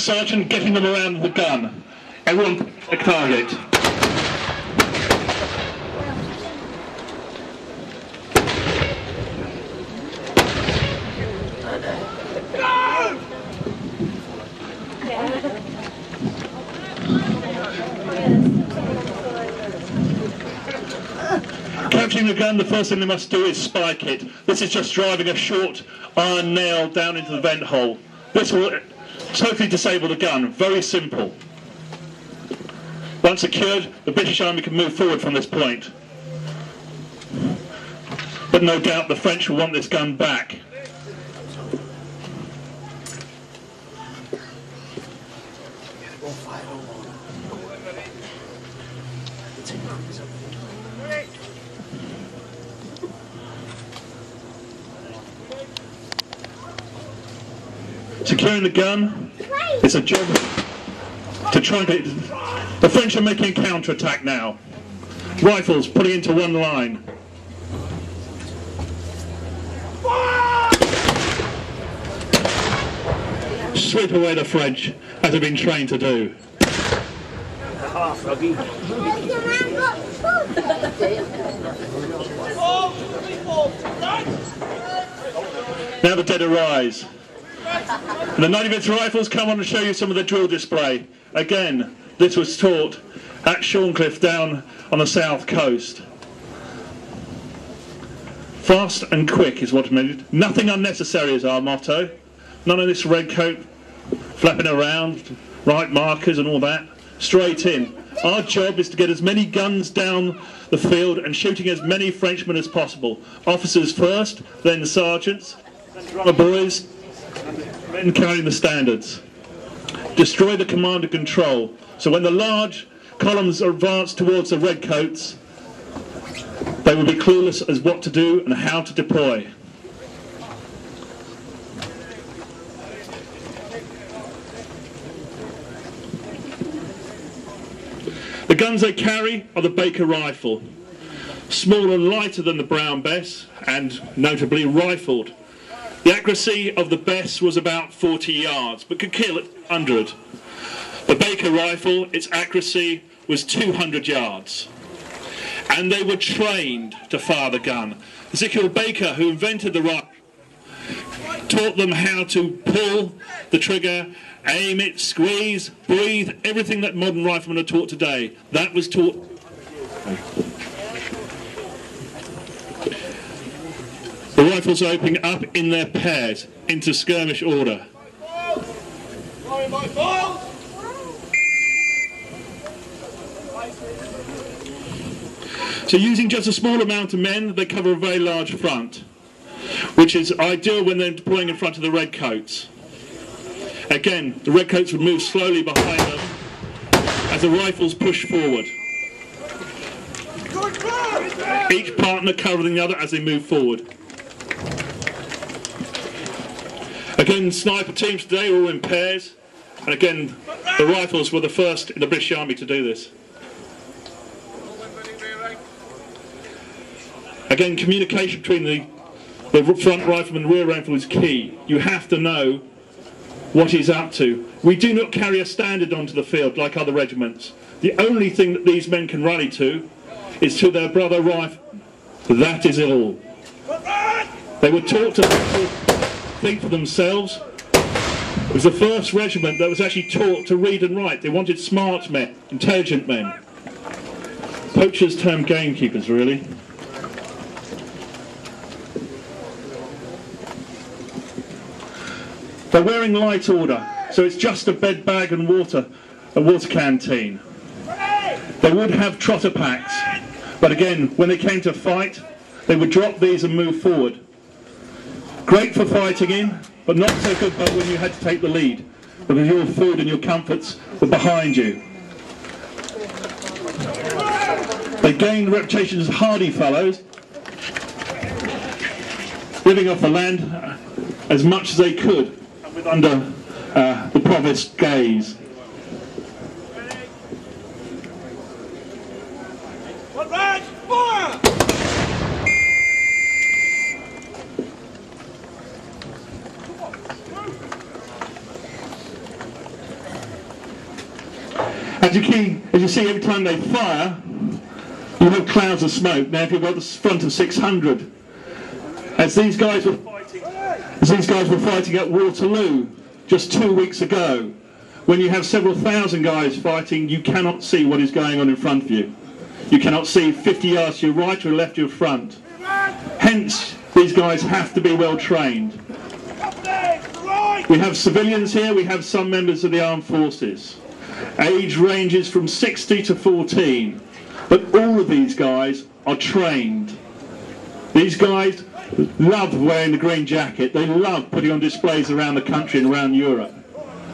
sergeant getting them around the gun. Everyone a target. Capturing the gun, the first thing they must do is spike it. This is just driving a short iron nail down into the vent hole. This will totally disable the gun. Very simple. Once secured, the British Army can move forward from this point. But no doubt the French will want this gun back. Securing the gun is a job to try and get... The French are making a counter-attack now. Rifles putting into one line. Sweep away the French, as they've been trained to do. Now the dead arise. And the 90mm rifles come on and show you some of the drill display. Again, this was taught at Shorncliffe down on the south coast. Fast and quick is what made it. Nothing unnecessary is our motto. None of this red coat flapping around, right markers and all that. Straight in. Our job is to get as many guns down the field and shooting as many Frenchmen as possible. Officers first, then sergeants, then drummer boys, men carrying the standards. Destroy the command and control. So when the large columns are advanced towards the redcoats, they will be clueless as what to do and how to deploy. The guns they carry are the Baker rifle, smaller and lighter than the Brown Bess and notably rifled. The accuracy of the Bess was about 40 yards, but could kill at 100. The Baker rifle, its accuracy was 200 yards. And they were trained to fire the gun. Ezekiel Baker, who invented the rifle, taught them how to pull the trigger, aim it, squeeze, breathe, everything that modern riflemen are taught today. That was taught. The rifles are opening up in their pairs into skirmish order. So using just a small amount of men, they cover a very large front, which is ideal when they're deploying in front of the redcoats. Again, the redcoats would move slowly behind them as the rifles push forward. Each partner covering the other as they move forward. Again, sniper teams today are all in pairs, and again, the rifles were the first in the British Army to do this. Again, communication between the front rifleman and rear rifle is key. You have to know what he's up to. We do not carry a standard onto the field like other regiments. The only thing that these men can rally to is to their brother rifle. That is all. They were taught to think for themselves. It was the first regiment that was actually taught to read and write. They wanted smart men, intelligent men. Poachers turned gamekeepers, really. They're wearing light order, so it's just a bed bag and a water canteen. They would have trotter packs, but again, when they came to fight, they would drop these and move forward. Great for fighting in, but not so good but when you had to take the lead, because your food and your comforts were behind you. They gained reputation as hardy fellows, living off the land as much as they could, under the provost's gaze. As you see, every time they fire, you have clouds of smoke. Now, if you've got the front of 600, as these guys were fighting at Waterloo just 2 weeks ago, when you have several thousand guys fighting, you cannot see what is going on in front of you. You cannot see 50 yards to your right or left to your front. Hence, these guys have to be well trained. We have civilians here, we have some members of the armed forces. Age ranges from 60 to 14, but all of these guys are trained. These guys love wearing the green jacket, they love putting on displays around the country and around Europe.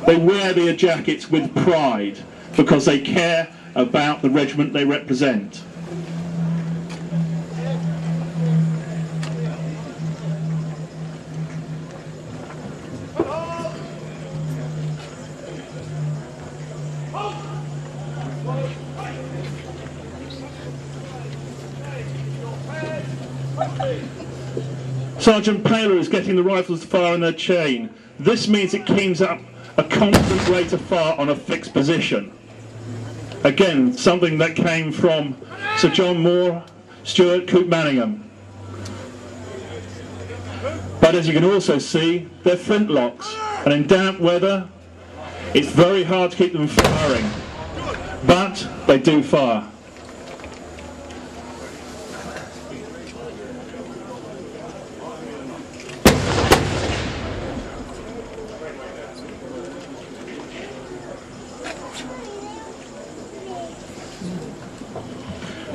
They wear their jackets with pride because they care about the regiment they represent. Sergeant Paler is getting the rifles to fire in their chain. This means it keeps up a constant rate of fire on a fixed position. Again, something that came from Sir John Moore, Stuart, Coop Manningham. But as you can also see, they're flintlocks, and in damp weather, it's very hard to keep them firing. But they do fire.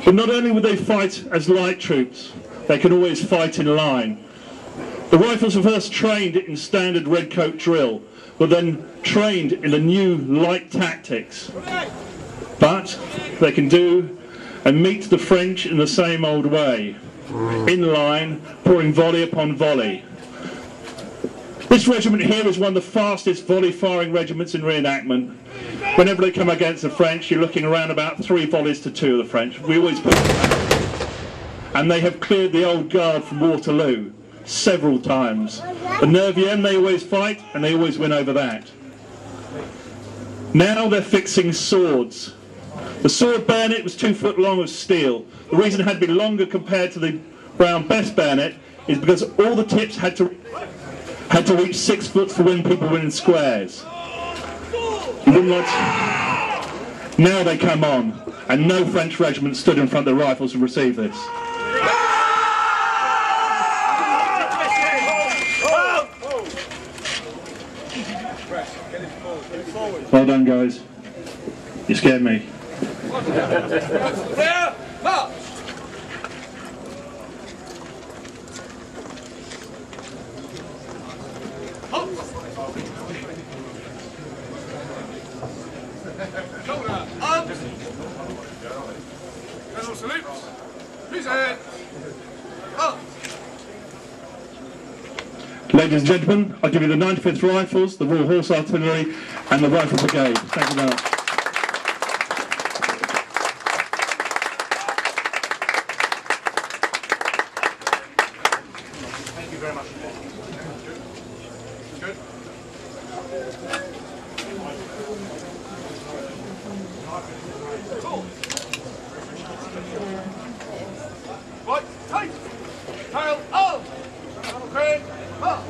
But not only would they fight as light troops, they can always fight in line. The Rifles were first trained in standard redcoat drill, but then trained in the new light tactics. But they can do and meet the French in the same old way, in line, pouring volley upon volley. This regiment here is one of the fastest volley firing regiments in reenactment. Whenever they come against the French, you're looking around about 3 volleys to 2 of the French. We always put them back. And they have cleared the old guard from Waterloo several times. The 9th, they always fight, and they always win over that. Now they're fixing swords. The sword bayonet was 2 foot long of steel. The reason it had to be longer compared to the Brown Bess bayonet is because all the tips had to reach 6 foot for when people were in squares. You wouldn't like to... Now they come on, and no French regiment stood in front of the Rifles to receive this. Well done, guys. You scared me. General salutes. Please ahead. Up. Ladies and gentlemen, I give you the 95th Rifles, the Royal Horse Artillery and the Rifle Brigade. Thank you very much. Thank you very much. Good. Cool. Right, tight. Tail up. Crane up.